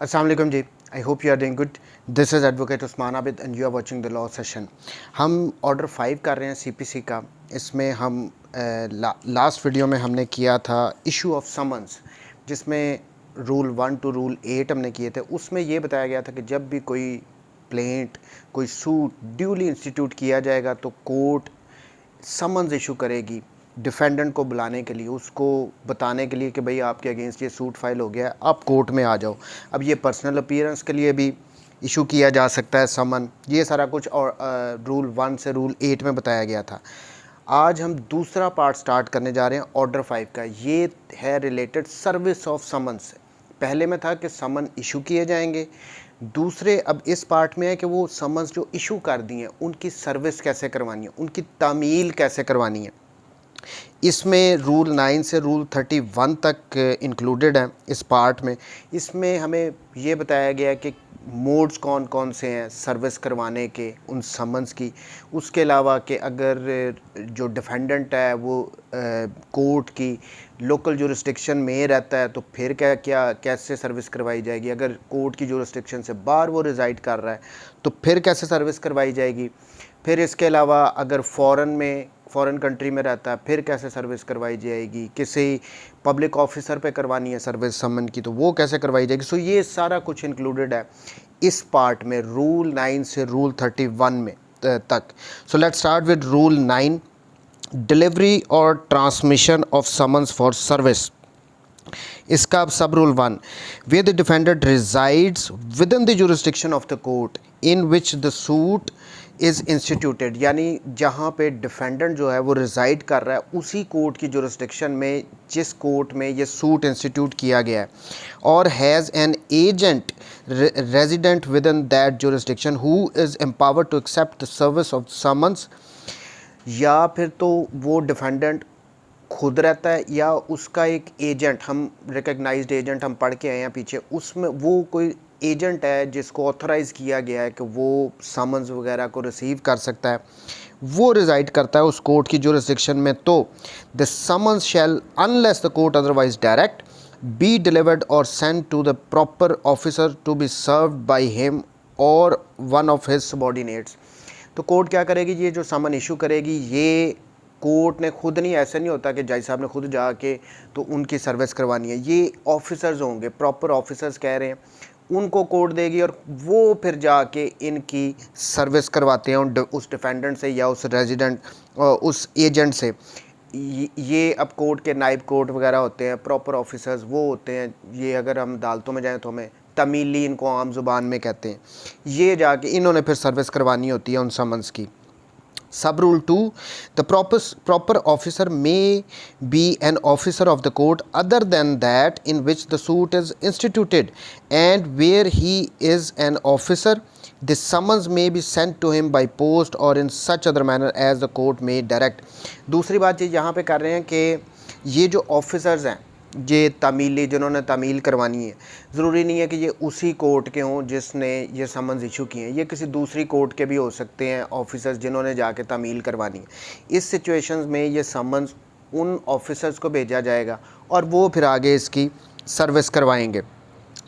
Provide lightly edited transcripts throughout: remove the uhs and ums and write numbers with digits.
अस्सलाम वालेकुम जी। I hope you are doing good. This is advocate Usman Abid and you are watching the law session. हम order 5 कर रहे हैं सीपीसी का। इसमें हम लास्ट वीडियो में हमने किया था इशू ऑफ समन्स, जिसमें रूल 1 टू रूल 8 हमने किए थे। उसमें ये बताया गया था कि जब भी कोई प्लेंट, कोई सूट ड्यूली इंस्टीट्यूट किया जाएगा तो कोर्ट समन्स इशू करेगी डिफेंडेंट को बुलाने के लिए, उसको बताने के लिए कि भाई आपके अगेंस्ट ये सूट फाइल हो गया है, आप कोर्ट में आ जाओ। अब ये पर्सनल अपीयरेंस के लिए भी इशू किया जा सकता है समन। ये सारा कुछ और रूल 1 से रूल 8 में बताया गया था। आज हम दूसरा पार्ट स्टार्ट करने जा रहे हैं ऑर्डर 5 का। ये है रिलेटेड सर्विस ऑफ समन से। पहले में था कि समन इशू किए जाएंगे, दूसरे अब इस पार्ट में है कि वो समन्स जो इशू कर दिए हैं उनकी सर्विस कैसे करवानी है, उनकी तामील कैसे करवानी है। इसमें रूल 9 से रूल 31 तक इंक्लूडेड हैं इस पार्ट में। इसमें हमें ये बताया गया है कि मोड्स कौन कौन से हैं सर्विस करवाने के उन समन्स की। उसके अलावा कि अगर जो डिफेंडेंट है वो कोर्ट की लोकल जुरिस्डिक्शन में रहता है तो फिर क्या क्या कैसे सर्विस करवाई जाएगी। अगर कोर्ट की जुरिस्डिक्शन से बाहर वो रिज़ाइड कर रहा है तो फिर कैसे सर्विस करवाई जाएगी। फिर इसके अलावा अगर फ़ॉरेन कंट्री में रहता है फिर कैसे सर्विस करवाई जाएगी। किसी पब्लिक ऑफिसर पे करवानी है सर्विस समन की तो वो कैसे करवाई जाएगी। सो ये सारा कुछ इंक्लूडेड है इस पार्ट में रूल 9 से रूल 31 में तक। So let's start with rule 9, delivery or transmission of summons for service. इसका sub rule 1, where the defendant resides within the jurisdiction of the court in which the suit is instituted, यानी जहाँ पे defendant जो है वो रिज़ाइड कर रहा है उसी कोर्ट की जुरिस्डिक्शन में जिस कोर्ट में ये सूट इंस्टीट्यूट किया गया है, और has an agent resident within that jurisdiction who is empowered to accept the service of summons. या फिर तो वो डिफेंडेंट खुद रहता है या उसका एक एजेंट, हम रिकग्नाइज्ड एजेंट हम पढ़ के आए हैं पीछे, उसमें वो कोई एजेंट है जिसको ऑथराइज़ किया गया है कि वो समन्स वगैरह को रिसीव कर सकता है, वो रिज़ाइड करता है उस कोर्ट की जुरिस्डिक्शन में। तो the summons shall unless the court otherwise direct be delivered or sent to the proper officer to be served by him or one of his subordinates. तो कोर्ट क्या करेगी, ये जो समन इशू करेगी ये कोर्ट ने खुद नहीं, ऐसा नहीं होता कि जज साहब ने खुद जाके तो उनकी सर्विस करवानी है। ये ऑफिसर्स होंगे, प्रॉपर ऑफिसर्स कह रहे हैं, उनको कोर्ट देगी और वो फिर जाके इनकी सर्विस करवाते हैं उस डिफेंडेंट से या उस रेजिडेंट उस एजेंट से। ये अब कोर्ट के नाइब कोर्ट वगैरह होते हैं, प्रॉपर ऑफिसर्स वो होते हैं। ये अगर हम अदालतों में जाएँ तो हमें तमीली इनको आम ज़ुबान में कहते हैं। ये जाके इन्होंने फिर सर्विस करवानी होती है उन समन्स की। Sub rule 2, the proper officer may be an officer of the court other than that in which the suit is instituted, and where he is an officer, the summons may be sent to him by post or in such other manner as the court may direct. दूसरी बात ये यहाँ पे कर रहे हैं कि ये जो ऑफिसर्स हैं, ये तमीली जिन्होंने तमील करवानी है, ज़रूरी नहीं है कि ये उसी कोर्ट के हों जिसने ये समन्स इशू किए हैं, ये किसी दूसरी कोर्ट के भी हो सकते हैं ऑफिसर्स जिन्होंने जाके तमील करवानी है। इस सिचुएशंस में ये समन्स उन ऑफिसर्स को भेजा जाएगा और वो फिर आगे इसकी सर्विस करवाएंगे।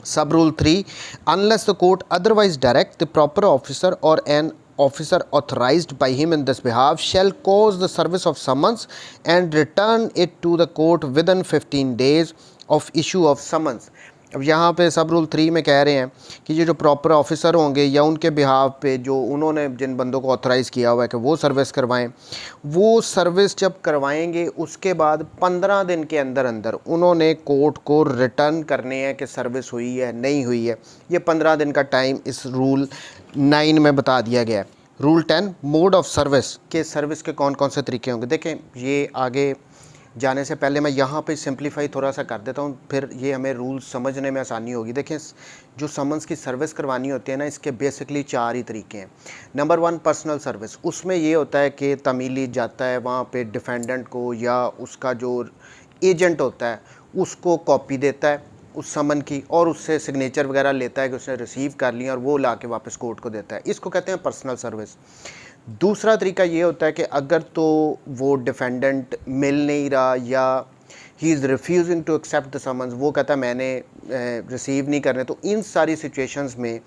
सब rule 3, unless the court otherwise direct the proper officer और N officer authorized by him in this behalf shall cause the service of summons and return it to the court within 15 days of issue of summons. अब यहाँ पे सब rule 3 में कह रहे हैं कि ये जो प्रॉपर ऑफिसर होंगे या उनके बिहाफ पे जो उन्होंने जिन बंदों को ऑथराइज़ किया हुआ है कि वो सर्विस करवाएं, वो सर्विस जब करवाएंगे उसके बाद 15 दिन के अंदर अंदर उन्होंने कोर्ट को रिटर्न करने हैं कि सर्विस हुई है नहीं हुई है। ये 15 दिन का टाइम इस रूल 9 में बता दिया गया है। रूल 10, मोड ऑफ सर्विस, के सर्विस के कौन कौन से तरीके होंगे। देखें, ये आगे जाने से पहले मैं यहाँ पे सिंप्लीफाई थोड़ा सा कर देता हूँ, फिर ये हमें रूल समझने में आसानी होगी। देखें, जो समन्स की सर्विस करवानी होती है ना, इसके बेसिकली 4 ही तरीके हैं। Number 1, personal service. उसमें ये होता है कि तमीली जाता है वहाँ पे डिफेंडेंट को या उसका जो एजेंट होता है उसको कॉपी देता है उस समन की और उससे सिग्नेचर वगैरह लेता है कि उसने रिसीव कर लिया और वो ला के वापस कोर्ट को देता है। इसको कहते हैं पर्सनल सर्विस। दूसरा तरीका ये होता है कि अगर तो वो डिफेंडेंट मिल नहीं रहा या he is refusing to accept the summons, वो कहता है मैंने रिसीव नहीं करने। तो इन सारी सिचुएशंस में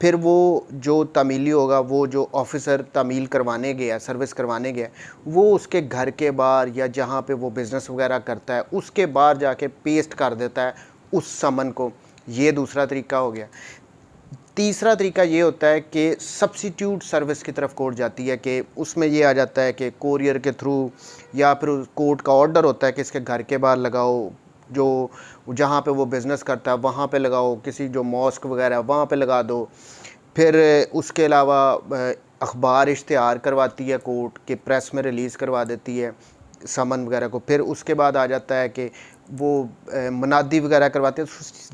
फिर वो जो तामीली होगा, वो जो ऑफिसर तामील करवाने गया, सर्विस करवाने गया, वो उसके घर के बाहर या जहाँ पे वो बिज़नेस वगैरह करता है उसके बाहर जाके पेस्ट कर देता है उस समन को। ये दूसरा तरीका हो गया। तीसरा तरीका ये होता है कि सब्स्टिट्यूट सर्विस की तरफ कोर्ट जाती है, कि उसमें ये आ जाता है कि कोरियर के थ्रू या फिर कोर्ट का ऑर्डर होता है कि इसके घर के बाहर लगाओ, जो जहाँ पे वो बिज़नेस करता है वहाँ पे लगाओ, किसी जो मॉस्क वगैरह वहाँ पे लगा दो। फिर उसके अलावा अखबार इश्तिहार करवाती है कोर्ट के, प्रेस में रिलीज़ करवा देती है समन वगैरह को। फिर उसके बाद आ जाता है कि वो मनादी वगैरह करवाते हैं।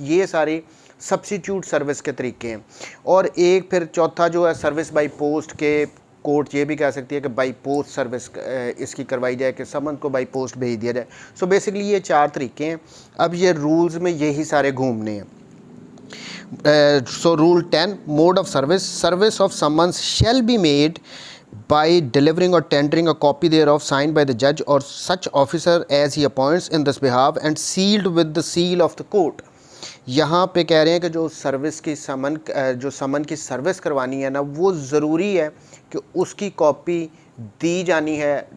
ये सारी सब्स्टिट्यूट सर्विस के तरीके हैं। और एक फिर चौथा जो है सर्विस बाय पोस्ट के, कोर्ट ये भी कह सकती है कि बाई पोस्ट सर्विस इसकी करवाई जाए, कि समन को बाई पोस्ट भेज दिया जाए। सो बेसिकली ये 4 तरीके हैं। अब ये रूल्स में यही सारे घूमने हैं। So rule 10, mode of service, service of summons shell be made by delivering or tendering a copy thereof signed by the judge or such officer as he appoints in this behalf and sealed with the seal of the court। यहाँ पे कह रहे हैं कि जो service की समन की service करवानी है ना, वो ज़रूरी है कि उसकी कॉपी दी जानी है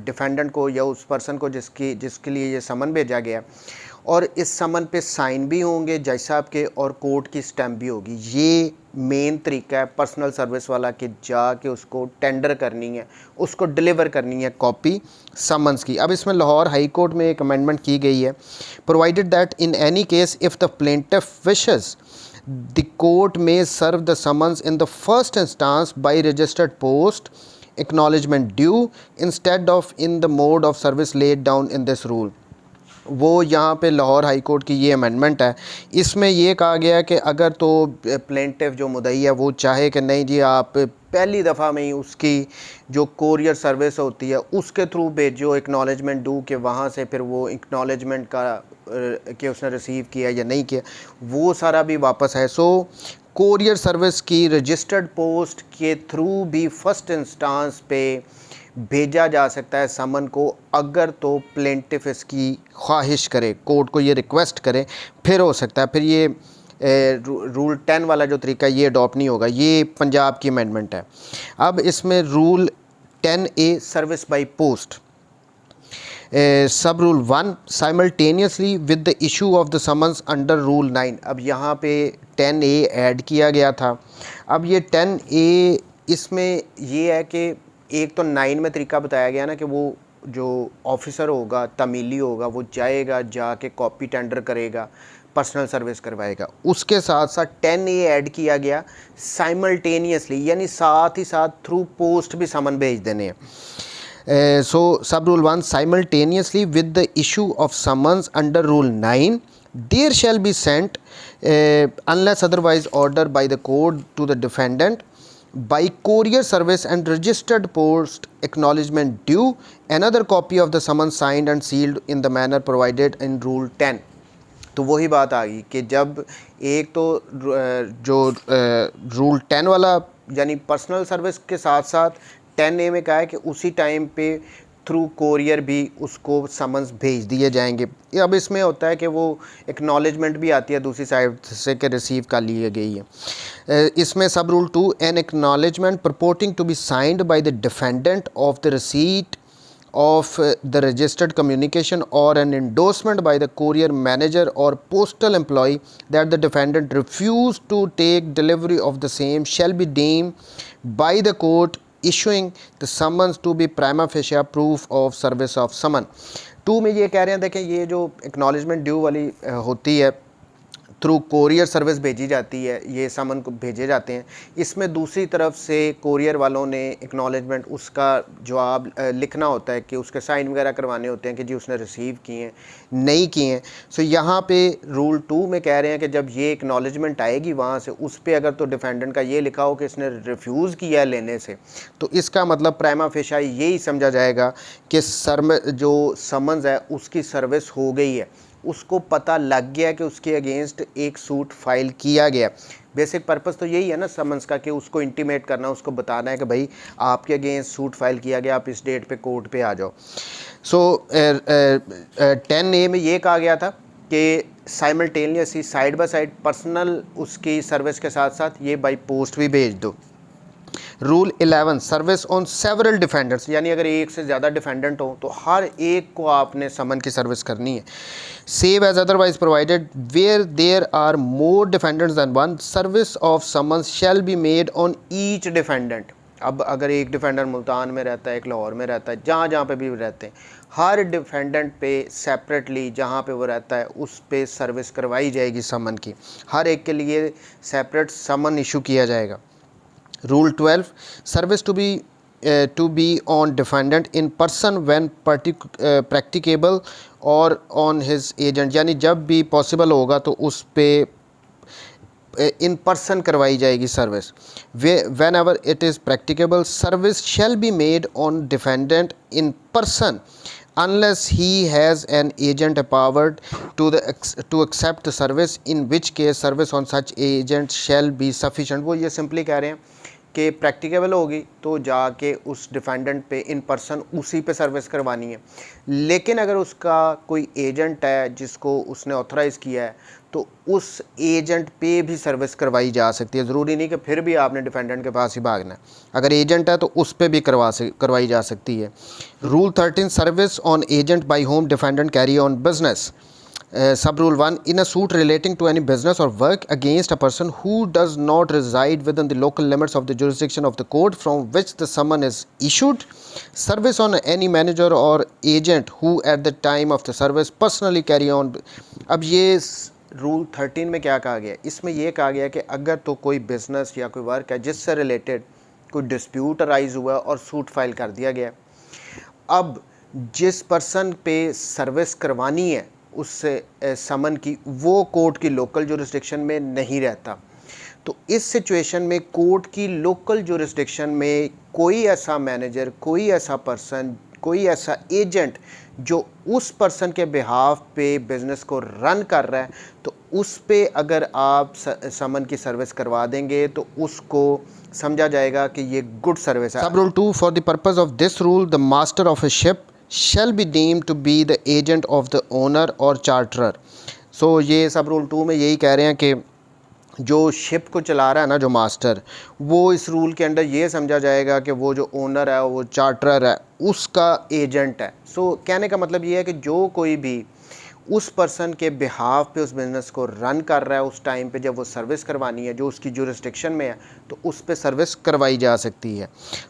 डिफेंडेंट को या उस पर्सन को जिसके लिए ये समन भेजा गया, और इस समन पे साइन भी होंगे जज साहब के और कोर्ट की स्टैम्प भी होगी। ये मेन तरीका है पर्सनल सर्विस वाला, कि जाके उसको टेंडर करनी है, उसको डिलीवर करनी है कॉपी समन्स की। अब इसमें लाहौर हाई कोर्ट में एक अमेंडमेंट की गई है, provided that in any case if the plaintiff wishes the court में serve the summons in the first instance by registered post acknowledgement due instead of in the mode of service laid down in this rule. वो यहाँ पे Lahore high court की ये amendment है। इसमें ये कहा गया है कि अगर तो प्लेंटिफ जो मुद्दई है वो चाहे कि नहीं जी आप पहली दफ़ा में ही उसकी जो कोरियर सर्विस होती है उसके थ्रू भेजो, एक्नॉलेजमेंट डू, कि वहाँ से फिर वो एक्नॉलेजमेंट का कि उसने रिसीव किया या नहीं किया, वो सारा भी वापस है। सो कोरियर सर्विस की रजिस्टर्ड पोस्ट के थ्रू भी फर्स्ट इंस्टांस पे भेजा जा सकता है समन को, अगर तो प्लेंटिफ इसकी ख्वाहिश करे, कोर्ट को ये रिक्वेस्ट करे, फिर हो सकता है। फिर ये रूल 10 वाला जो तरीका ये अडॉप्ट नहीं होगा। ये पंजाब की अमेंडमेंट है। अब इसमें rule 10A service by post, sub rule 1 simultaneously with the issue of the summons under rule 9। अब यहाँ पे 10A ऐड किया गया था। अब ये 10A इसमें ये है कि एक तो 9 में तरीका बताया गया ना कि वो जो ऑफिसर होगा, तमीली होगा, वो जाएगा, जाके कॉपी टेंडर करेगा, पर्सनल सर्विस करवाएगा। उसके साथ साथ 10A ऐड किया गया साइमल्टेनियसली, यानी साथ ही साथ थ्रू पोस्ट भी समन भेज देने हैं। So sub rule 1 simultaneously with the issue of summons under rule 9 there shall be sent unless otherwise order by the court to the defendant by courier service and registered post acknowledgement due another copy of the summons signed and sealed in the manner provided in rule 10। तो वही बात आ गई कि जब एक तो जो rule 10 वाला यानी पर्सनल सर्विस के साथ साथ 10A में कहा है कि उसी टाइम पे थ्रू कोरियर भी उसको समन्स भेज दिए जाएंगे। अब इसमें होता है कि वो एक्नॉलेजमेंट भी आती है दूसरी साइड से कि रिसीव कर ली गई है। इसमें sub rule 2 an acknowledgement purporting to be signed by the defendant of the receipt of the registered communication or an endorsement by the courier manager or postal employee that the defendant refused to take delivery of the same shall be deemed by the court issuing the summons to be prima facie proof of service of summon। 2 में ये कह रहे हैं, देखें ये जो acknowledgement due वाली होती है थ्रू कोरियर सर्विस भेजी जाती है, ये सामान को भेजे जाते हैं। इसमें दूसरी तरफ से कोरियर वालों ने एक्नॉलेजमेंट उसका जवाब लिखना होता है कि उसके साइन वगैरह करवाने होते हैं कि जी उसने रिसीव किए हैं नहीं किए हैं। सो यहाँ पे रूल 2 में कह रहे हैं कि जब ये एक्नॉलेजमेंट आएगी वहाँ से, उस पर अगर तो डिफेंडेंट का ये लिखा हो कि इसने रिफ्यूज़ किया लेने से, तो इसका मतलब प्राइमा फेशा यही समझा जाएगा कि जो समन्स है उसकी सर्विस हो गई है। उसको पता लग गया कि उसके अगेंस्ट एक सूट फाइल किया गया। बेसिक पर्पस तो यही है ना समन्स का, कि उसको इंटीमेट करना, उसको बताना है कि भाई आपके अगेंस्ट सूट फाइल किया गया, आप इस डेट पे कोर्ट पे आ जाओ। सो 10A में ये कहा गया था कि simultaneously side by side personal उसकी सर्विस के साथ साथ ये बाई पोस्ट भी भेज दो। Rule 11 service on several defendants, यानी अगर एक से ज़्यादा डिफेंडेंट हो तो हर एक को आपने समन की सर्विस करनी है। Save as otherwise provided where there are more defendants than one, service of summon shall be made on each defendant. अब अगर एक डिफेंडेंट मुल्तान में रहता है, एक लाहौर में रहता है, जहाँ जहाँ पे भी रहते हैं, हर डिफेंडेंट पे सेपरेटली जहाँ पे वो रहता है उस पे सर्विस करवाई जाएगी समन की। हर एक के लिए सेपरेट समन इशू किया जाएगा। Rule 12 service to be on defendant in person when practicable और on his agent, यानी जब भी पॉसिबल होगा तो उस पे इन पर्सन करवाई जाएगी service. When ever it is practicable service shell be made on defendant in person unless he has an agent empowered to accept the service, in which case service on such agent shall be sufficient। वो ये simply कह रहे हैं कि practicable होगी तो जाके उस डिफेंडेंट पे इन पर्सन उसी पे सर्विस करवानी है, लेकिन अगर उसका कोई एजेंट है जिसको उसने ऑथराइज़ किया है तो उस एजेंट पे भी सर्विस करवाई जा सकती है। ज़रूरी नहीं कि फिर भी आपने डिफेंडेंट के पास ही भागना है, अगर एजेंट है तो उस पे भी करवाई जा सकती है। Rule 13 service on agent by home defendant carry on business. Sub rule 1 in a suit relating to any business or work against a person who does not reside within the local limits of the jurisdiction of the court from which the summon is issued, service on any manager or agent who at the time of the service personally carry on। अब ये rule 13 में क्या कहा गया, इसमें यह कहा गया कि अगर तो कोई बिजनेस या कोई वर्क है जिससे रिलेटेड कोई डिस्प्यूट अराइज हुआ और सूट फाइल कर दिया गया, अब जिस पर्सन पे सर्विस करवानी है उससे समन की, वो कोर्ट की लोकल जुरिस्डिक्शन में नहीं रहता, तो इस सिचुएशन में कोर्ट की लोकल जुरिस्डिक्शन में कोई ऐसा मैनेजर, कोई ऐसा पर्सन, कोई ऐसा एजेंट जो उस पर्सन के बिहाफ पे बिज़नेस को रन कर रहा है, तो उस पे अगर आप समन की सर्विस करवा देंगे तो उसको समझा जाएगा कि ये गुड सर्विस है। सब rule 2 for the purpose of this rule the master of A ship shall be deemed to be the agent of the owner or charterer। so ये सब रूल 2 में यही कह रहे हैं कि जो शिप को चला रहा है ना, जो मास्टर, वो इस रूल के अंडर ये समझा जाएगा कि वो जो ओनर है, वो चार्टरर है, उसका एजेंट है। कहने का मतलब ये है कि जो कोई भी उस पर्सन के बिहाफ पे उस बिज़नेस को रन कर रहा है, उस टाइम पे जब वो सर्विस करवानी है जो उसकी जुरिस्डिक्शन में है, तो उस पे सर्विस करवाई जा सकती है।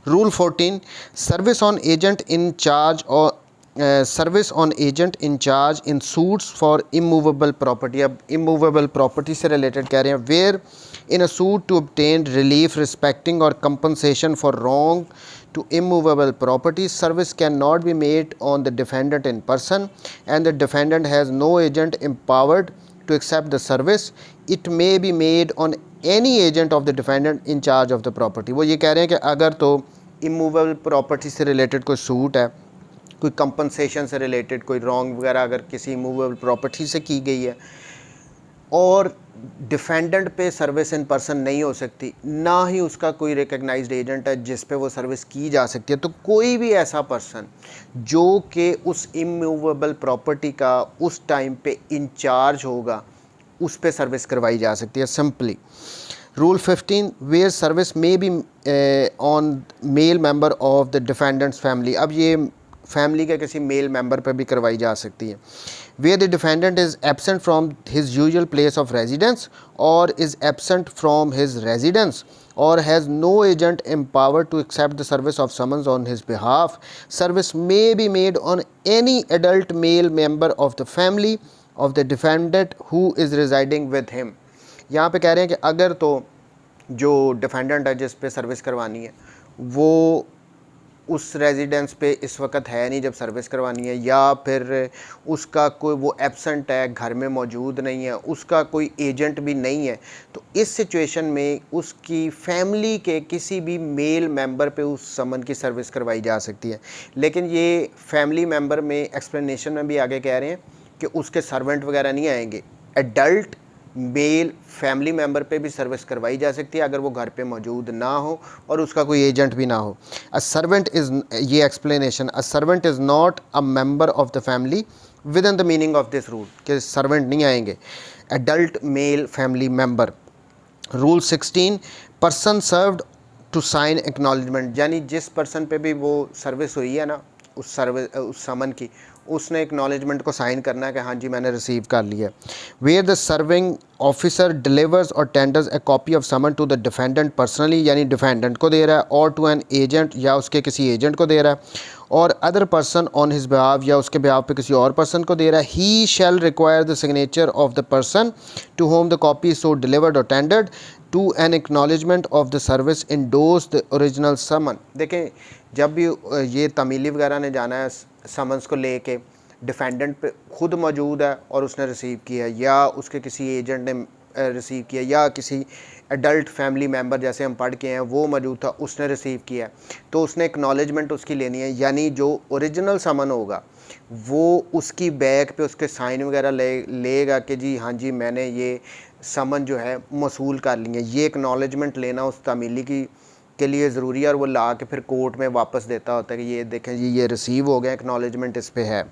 Rule 14 service on agent in charge और service on agent in charge in suits for immovable property. अब इमूवेबल प्रॉपर्टी से रिलेटेड कह रहे हैं, where in a suit to obtain relief respecting or compensation for wrong to immovable property, service cannot be made on the defendant in person and the defendant has no agent empowered to accept the service, it may be made on any agent of the defendant in charge of the property। वो ये कह रहे हैं कि अगर तो immovable property से related कोई सूट है, कोई कंपनसेशन से रिलेटेड कोई रॉन्ग वगैरह अगर किसी मूवेबल प्रॉपर्टी से की गई है और डिफेंडेंट पे सर्विस इन पर्सन नहीं हो सकती, ना ही उसका कोई रिकग्नाइज्ड एजेंट है जिस पे वो सर्विस की जा सकती है, तो कोई भी ऐसा पर्सन जो कि उस इमूवेबल प्रॉपर्टी का उस टाइम पे इंचार्ज होगा, उस पे सर्विस करवाई जा सकती है simply. Rule 15 where service may be on male member of the defendant's family. अब ये फैमिली के किसी मेल मेंबर पर भी करवाई जा सकती है। Where the defendant is absent from his usual place of residence or is absent from his residence और has no agent empowered to accept the service of summons on his behalf, service may be made on any adult male member of the family of the defendant who is residing with him। यहाँ पे कह रहे हैं कि अगर तो जो defendant है जिस पे सर्विस करवानी है वो उस रेजिडेंस पे इस वक्त है नहीं जब सर्विस करवानी है, या फिर उसका कोई वो एब्सेंट है, घर में मौजूद नहीं है, उसका कोई एजेंट भी नहीं है, तो इस सिचुएशन में उसकी फैमिली के किसी भी मेल मेंबर पे उस समन की सर्विस करवाई जा सकती है। लेकिन ये फैमिली मेंबर में एक्सप्लेनेशन में भी आगे कह रहे हैं कि उसके सर्वेंट वगैरह नहीं आएंगे। एडल्ट मेल फैमिली मेम्बर पे भी सर्विस करवाई जा सकती है अगर वो घर पे मौजूद ना हो और उसका कोई एजेंट भी ना हो। अ सर्वेंट इज़, ये explanation, a servant is not a member of the family within the meaning of this rule, कि सर्वेंट नहीं आएंगे। Adult male family member. Rule 16, person served to sign acknowledgement, यानी जिस person पे भी वो service हुई है ना उस समन की, उसने एक्नॉलेजमेंट को साइन करना है कि हाँ जी मैंने रिसीव कर लिया। Where the serving officer delivers or tenders a copy of summon to the defendant personally, यानी डिफेंडेंट को दे रहा है, और टू एन एजेंट, या उसके किसी एजेंट को दे रहा है, और other person on his behalf, या उसके बिहाफ पे किसी और पर्सन को दे रहा है। He shall require the signature of the person to whom the copy so delivered or tendered to an acknowledgement of the service endorsed the original summon. देखें, जब भी ये तमीली वगैरह ने जाना है समन्स को लेके, डिफेंडेंट पे खुद मौजूद है और उसने रिसीव किया, या उसके किसी एजेंट ने रिसीव किया, या किसी एडल्ट फैमिली मेम्बर जैसे हम पढ़ के हैं वो मौजूद था उसने रिसीव किया, तो उसने एक्नॉलेजमेंट उसकी लेनी है। यानी जो ओरिजिनल समन होगा वो उसकी बैक पे उसके साइन वगैरह लेगा कि जी हाँ जी मैंने ये समन जो है मौसूल कर लिया। ये एक्नॉलेजमेंट लेना उस तमीली की के लिए ज़रूरी है, और वो ला के फिर कोर्ट में वापस देता होता है कि ये देखें जी ये रिसीव हो गया, एक्नॉलेजमेंट इस पे है।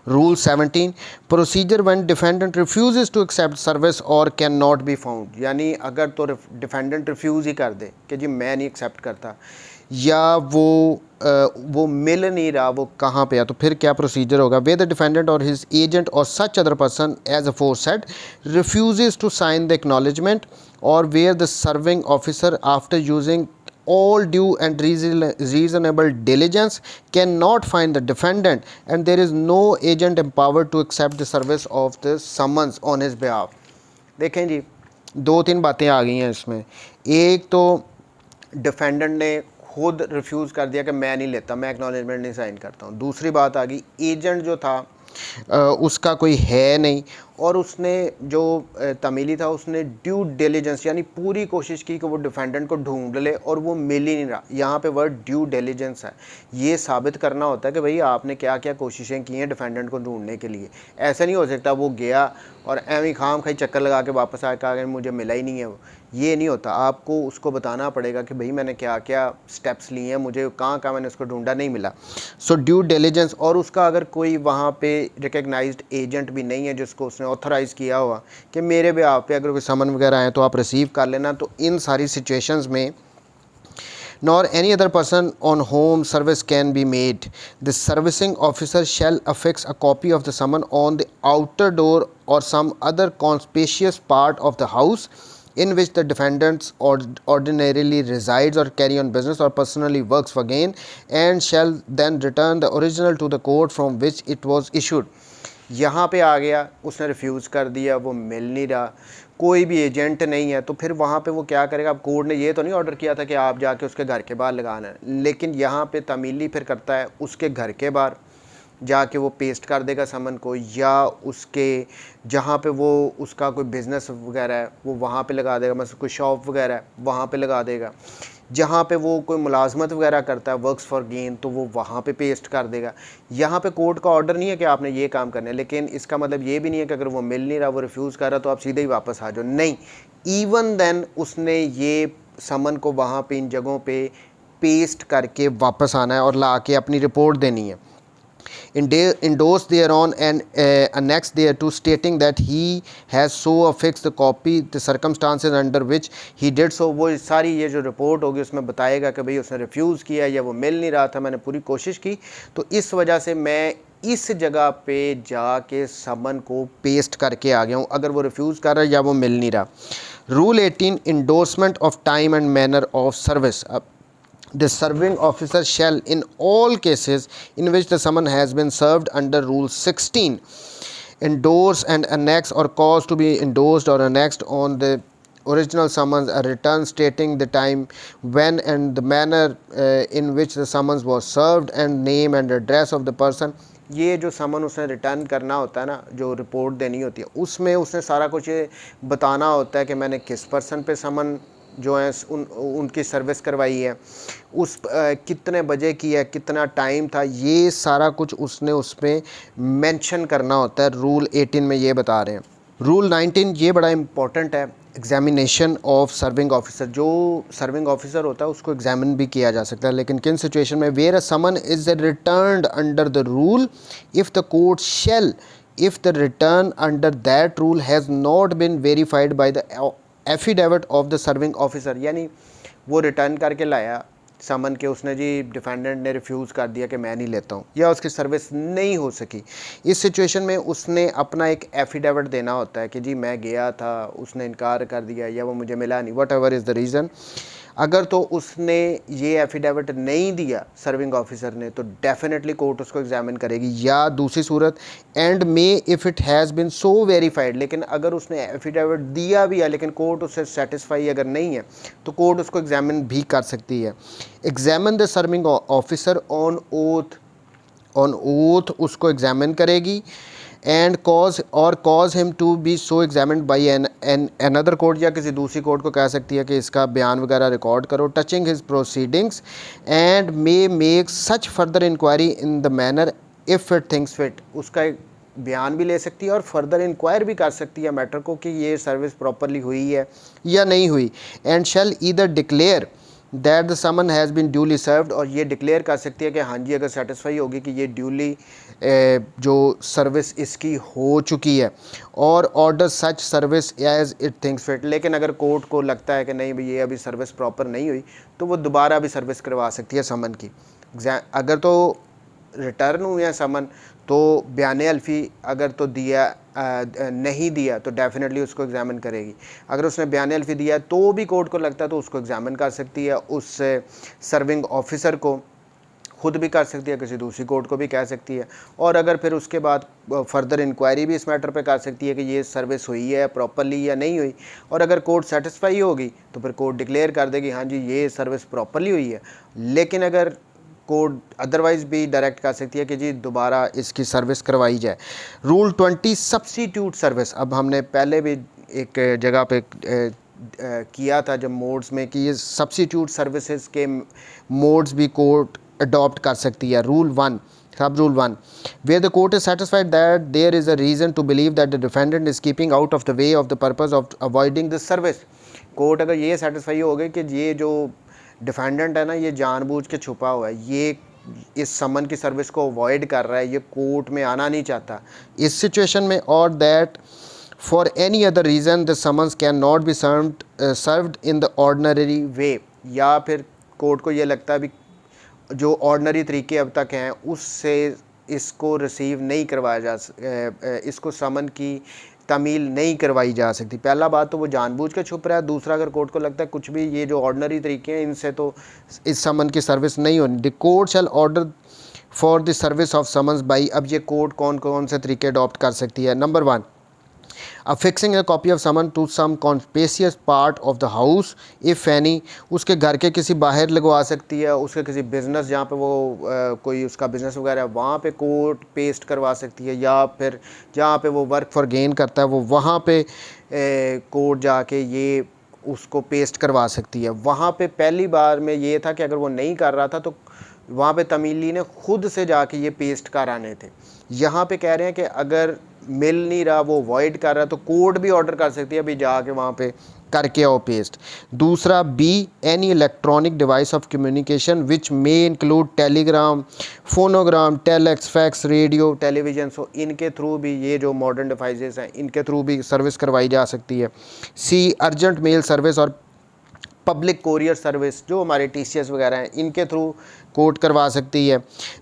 Rule 17, procedure when defendant refuse to accept service और कैन नॉट बी फाउंड, यानी अगर तो डिफेंडेंट रिफ्यूज़ ही कर दे कि जी मैं नहीं एक्सेप्ट करता, या वो मिल नहीं रहा, वो कहाँ पे है, तो फिर क्या प्रोसीजर होगा। Where the defendant or his agent or such other person as aforesaid refuse to sign the acknowledgement, or where the serving officer after using all due and reasonable diligence cannot find the defendant and there is no agent empowered to accept the service of the summons on his behalf। देखें जी, दो तीन बातें आ गई हैं इसमें। एक तो defendant ने खुद रिफ्यूज़ कर दिया कि मैं नहीं लेता, मैं एक्नॉलेजमेंट नहीं साइन करता हूँ। दूसरी बात आ गई, एजेंट जो था उसका कोई है नहीं, और उसने जो तमीली था उसने ड्यू डिलीजेंस यानी पूरी कोशिश की कि वो डिफेंडेंट को ढूंढ ले और वो मिल ही नहीं रहा। यहाँ पे वर्ड ड्यू डिलीजेंस है, ये साबित करना होता है कि भाई आपने क्या क्या कोशिशें की हैं डिफेंडेंट को ढूंढने के लिए। ऐसा नहीं हो सकता वो गया और एवं खाम खाई चक्कर लगा के वापस आया कहा मुझे मिला ही नहीं है। वो ये नहीं होता, आपको उसको बताना पड़ेगा कि भाई मैंने क्या क्या स्टेप्स लिए हैं, मुझे कहाँ कहाँ मैंने उसको ढूंढा, नहीं मिला। सो ड्यू डिलीजेंस, और उसका अगर कोई वहाँ पे रिकग्नाइज्ड एजेंट भी नहीं है जिसको उसने ऑथराइज़ किया हुआ कि मेरे भी आप पे अगर कोई समन वगैरह आए तो आप रिसीव कर लेना, तो इन सारी सिचुएशंस में nor any other person on whom service can be made, the servicing officer shall affix a copy of the summon on the outer door or some other conspicuous part of the house in which the defendant ordinarily resides or carry on business or personally works for gain, and shall then return the original to the court from which it was issued। यहाँ पे आ गया, उसने refuse कर दिया, वो मिल नहीं रहा, कोई भी एजेंट नहीं है, तो फिर वहाँ पे वो क्या करेगा। अब कोर्ट ने ये तो नहीं ऑर्डर किया था कि आप जाके उसके घर के बाहर लगाना है, लेकिन यहाँ पे तमीली फिर करता है उसके घर के बाहर जाके वो पेस्ट कर देगा समन को, या उसके जहाँ पे वो उसका कोई बिज़नेस वगैरह है वो वहाँ पे लगा देगा, मतलब कोई शॉप वगैरह है वहाँ पे लगा देगा। जहाँ पे वो कोई मुलाजमत वगैरह करता है वर्क्स फॉर गेन, तो वो वहाँ पे पेस्ट कर देगा। यहाँ पे कोर्ट का ऑर्डर नहीं है कि आपने ये काम करना है, लेकिन इसका मतलब ये भी नहीं है कि अगर वो मिल नहीं रहा, वो रिफ्यूज़ कर रहा, तो आप सीधे ही वापस आ जाओ, नहीं। इवन देन उसने ये समन को वहाँ पे इन जगहों पे पेस्ट करके वापस आना है और ला के अपनी रिपोर्ट देनी है। Endorse thereon and annex thereto stating that he has so affixed the copy the circumstances under which he did so। वो सारी ये जो रिपोर्ट होगी उसमें बताएगा कि भाई उसने रिफ्यूज़ किया या वो मिल नहीं रहा था, मैंने पूरी कोशिश की, तो इस वजह से मैं इस जगह पे जाके समन को पेस्ट करके आ गया हूँ, अगर वो रिफ्यूज़ कर रहा है या वो मिल नहीं रहा। Rule 18, endorsement of time and manner of service. The serving officer shall, in all cases in which the summon has been served under Rule 16, endorse and annex or cause to be endorsed or annexed on the original summons a return stating the time when and the manner in which the summons was served and name and address of the person। ये जो समन उसने return करना होता है ना, जो report देनी होती है, उसमें उसने सारा कुछ ये बताना होता है कि मैंने किस पर्सन पे समन जो हैं उनकी सर्विस करवाई है, उस कितने बजे की है, कितना टाइम था, ये सारा कुछ उसने उसमें मेंशन करना होता है। रूल 18 में ये बता रहे हैं। रूल 19 ये बड़ा इम्पॉर्टेंट है, एग्जामिनेशन ऑफ सर्विंग ऑफिसर। जो सर्विंग ऑफिसर होता है उसको एग्जामिन भी किया जा सकता है, लेकिन किन सिचुएशन में? Where a summon is returned under the rule if the court shall if the return under that rule has not been verified by the affidavit of the serving officer। यानी वो रिटर्न करके लाया समन के, उसने जी defendant ने refuse कर दिया कि मैं नहीं लेता हूँ, या उसकी सर्विस नहीं हो सकी। इस सिचुएशन में उसने अपना एक एफिडेविट देना होता है कि जी मैं गया था, उसने इनकार कर दिया, या वो मुझे मिला नहीं, what ever is the reason. अगर तो उसने ये एफिडेविट नहीं दिया सर्विंग ऑफिसर ने, तो डेफिनेटली कोर्ट उसको एग्जामिन करेगी। या दूसरी सूरत, and may if it has been so verified, लेकिन अगर उसने एफिडेविट दिया भी है लेकिन कोर्ट उससे सेटिस्फाई अगर नहीं है तो कोर्ट उसको एग्जामिन भी कर सकती है। Examine the serving officer on oath उसको एग्जामिन करेगी, and cause him to be so examined by another court, या किसी दूसरी कोर्ट को कह सकती है कि इसका बयान वगैरह रिकॉर्ड करो, touching his proceedings, and may make such further inquiry in the manner if it thinks fit. उसका एक बयान भी ले सकती है और फर्दर इंक्वायर भी कर सकती है मैटर को कि ये सर्विस प्रॉपरली हुई है या नहीं हुई। And shall either declare that the summon has been duly served, और ये डिक्लेयर कर सकती है कि हाँ जी अगर सेटिस्फाई होगी कि ये ड्यूली जो सर्विस इसकी हो चुकी है, और order such service as it thinks fit. लेकिन अगर कोर्ट को लगता है कि नहीं भाई ये अभी सर्विस प्रॉपर नहीं हुई, तो वो दोबारा भी सर्विस करवा सकती है समन की। अगर तो रिटर्न हुए हैं समन, तो बयान अल्फ़ी अगर तो दिया नहीं दिया तो डेफिनेटली उसको एग्जामिन करेगी। अगर उसने बयान अल्फ़ी दिया तो भी कोर्ट को लगता है तो उसको एग्जामिन कर सकती है, उस सर्विंग ऑफिसर को खुद भी कर सकती है, किसी दूसरी कोर्ट को भी कह सकती है। और अगर फिर उसके बाद फर्दर इंक्वायरी भी इस मैटर पे कर सकती है कि ये सर्विस हुई है प्रॉपरली या नहीं हुई, और अगर कोर्ट सेटिस्फाई होगी तो फिर कोर्ट डिक्लेयर कर देगी हाँ जी ये सर्विस प्रॉपरली हुई है। लेकिन अगर कोर्ट अदरवाइज़ भी डायरेक्ट कर सकती है कि जी दोबारा इसकी सर्विस करवाई जाए। Rule 20 substitute service. अब हमने पहले भी एक जगह पे किया था जब मोड्स में कि ये सब्स्टिट्यूट सर्विसेज के मोड्स भी कोर्ट अडॉप्ट कर सकती है। रूल 1 सब rule 1, where the court is satisfied that there is a reason to believe that the defendant is keeping out of the way of the purpose of avoiding the service। Court अगर ये satisfy हो गई कि ये जो defendant है ना ये जानबूझ के छुपा हुआ है, ये इस समन की सर्विस को अवॉइड कर रहा है, ये कोर्ट में आना नहीं चाहता इस सिचुएशन में, or that for any other reason the summons can not be served in the ordinary way, या फिर कोर्ट को ये लगता है भी जो ऑर्डनरी तरीके अब तक हैं उससे इसको रिसीव नहीं करवाया इसको समन की तामील नहीं करवाई जा सकती। पहला बात तो वो जानबूझ के छुप रहा है, दूसरा अगर कोर्ट को लगता है कुछ भी ये जो ऑर्डनरी तरीके हैं इनसे तो इस समन की सर्विस नहीं होनी। The court shell order for the service of summons by. अब ये कोर्ट कौन कौन से तरीके अडॉप्ट कर सकती है? Number 1, affixing a copy of summon to some conspicuous part of the house if any. उसके घर के किसी बाहर लगवा सकती है, उसके किसी बिज़नेस जहाँ पे वो कोई उसका बिज़नेस वगैरह है वहाँ पे कोर्ट पेस्ट करवा सकती है, या फिर जहाँ पे वो वर्क फॉर गेन करता है वो वहाँ पे कोर्ट जाके ये उसको पेस्ट करवा सकती है। वहाँ पे पहली बार में ये था कि अगर वो नहीं कर रहा था तो वहाँ पे तमीली ने खुद से जाके ये पेस्ट कराने थे। यहाँ पे कह रहे हैं कि अगर मिल नहीं रहा, वो वॉइड कर रहा है, तो कोर्ट भी ऑर्डर कर सकती है अभी जाके वहाँ पे करके आओ पेस्ट। दूसरा B, any electronic device of communication which may include telegram, phonogram, telex, fax, radio, television. So इनके थ्रू भी ये जो मॉडर्न डिवाइसेस हैं इनके थ्रू भी सर्विस करवाई जा सकती है। सी, अर्जेंट मेल सर्विस और पब्लिक कोरियर सर्विस जो हमारे TCS वगैरह हैं इनके थ्रू कोर्ट करवा सकती है।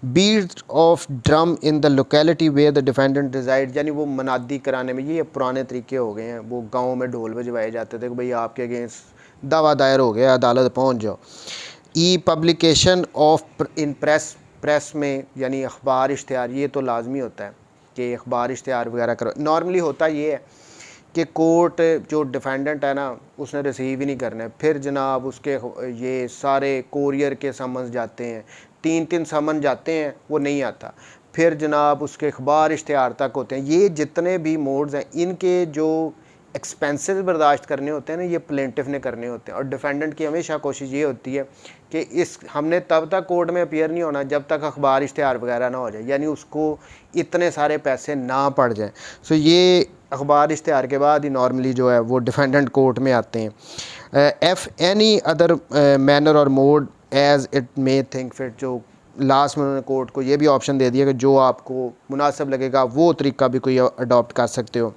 Beat of drum in the locality where the defendant reside, यानी वो मनादी कराने में ये पुराने तरीके हो गए हैं, वो गाँव में ढोल बजवाए जाते थे कि भाई आपके अगेंस्ट दावा दायर हो गया, अदालत पहुँच जाओ। ई, पब्लिकेशन ऑफ इन प्रेस में यानी अखबार इश्तिहार, ये तो लाजमी होता है कि अखबार इश्तिहार वगैरह करो। नॉर्मली होता ये है कि कोर्ट जो डिफेंडेंट है ना उसने रिसीव ही नहीं करना है, फिर जनाब उसके ये सारे कोरियर के समन्स जाते हैं, 3-3 समन जाते हैं वो नहीं आता, फिर जनाब उसके अखबार इश्तिहार तक होते हैं। ये जितने भी मोड्स हैं इनके जो एक्सपेंसेस बर्दाश्त करने होते हैं ना, ये प्लेंटिफ ने करने होते हैं। और डिफेंडेंट की हमेशा कोशिश ये होती है कि हमने तब तक कोर्ट में अपीयर नहीं होना जब तक अखबार इश्तिहार वगैरह ना हो जाए, यानी उसको इतने सारे पैसे ना पड़ जाएं। सो ये अखबार इश्तिहार के बाद ही नॉर्मली जो है वो डिफेंडेंट कोर्ट में आते हैं। एफ एनी अदर मैनर और mode as it may think fit, जो लास्ट में उन्होंने कोर्ट को ये भी ऑप्शन दे दिया कि जो आपको मुनासिब लगेगा वो तरीका भी कोई अडॉप्ट कर सकते हो।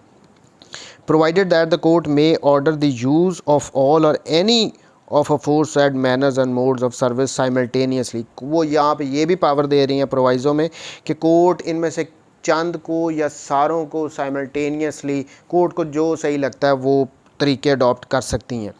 Provided that the court may order the use of all or any of aforesaid manners and modes of service simultaneously, वो यहाँ पे ये भी पावर दे रही हैं प्रोवाइज़ो में कि कोर्ट इनमें से चंद को या सारों को साइमल्टेनियसली कोर्ट को जो सही लगता है वो तरीके अडॉप्ट कर सकती हैं।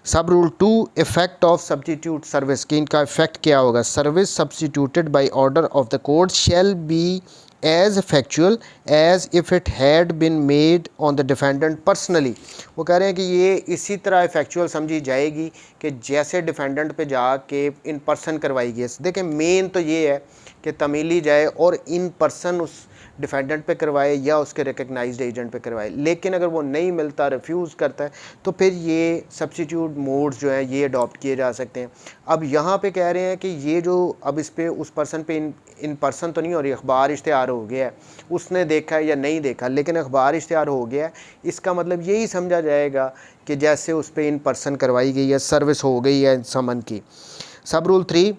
Sub rule 2, effect of substitute service, कि इनका इफेक्ट क्या होगा। Service substituted by order of the court shall be as effectual as if it had been made on the defendant personally। वो कह रहे हैं कि ये इसी तरह इफेक्चुअल समझी जाएगी कि जैसे डिफेंडेंट पे जाके इन पर्सन करवाई गई। देखें मेन तो ये है कि तमीली जाए और इन पर्सन उस डिफेंडेंट पे करवाए या उसके रिकग्नाइज्ड एजेंट पे करवाए, लेकिन अगर वो नहीं मिलता, रिफ्यूज़ करता है, तो फिर ये सब्स्टिट्यूट मोड्स जो हैं ये अडॉप्ट किए जा सकते हैं। अब यहाँ पे कह रहे हैं कि ये जो अब इस पे उस पर्सन पे इन पर्सन तो नहीं हो रही, अखबार इश्तिहार हो गया है, उसने देखा है या नहीं देखा, लेकिन अखबार इश्तिहार हो गया है, इसका मतलब यही समझा जाएगा कि जैसे उस पर इन पर्सन करवाई गई है, सर्विस हो गई है समन की। सब rule 3,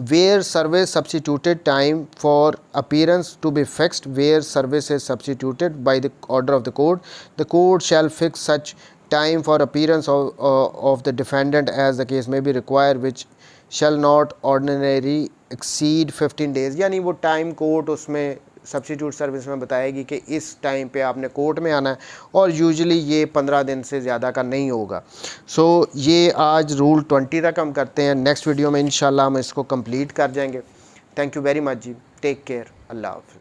where service substituted time for appearance to be fixed, where service is substituted by the order of the court shall fix such time for appearance of the defendant as the case may be required, which shall not ordinarily exceed 15 days। यानी वो time court उसमें substitute service में बताएगी कि इस time पे आपने court में आना है, और यूजुअली ये 15 दिन से ज़्यादा का नहीं होगा। सो ये आज रूल 20 तक हम करते हैं। नेक्स्ट वीडियो में इंशाल्लाह हम इसको कंप्लीट कर जाएंगे। Thank you very much ji, take care, अल्लाह हाफ़िज़।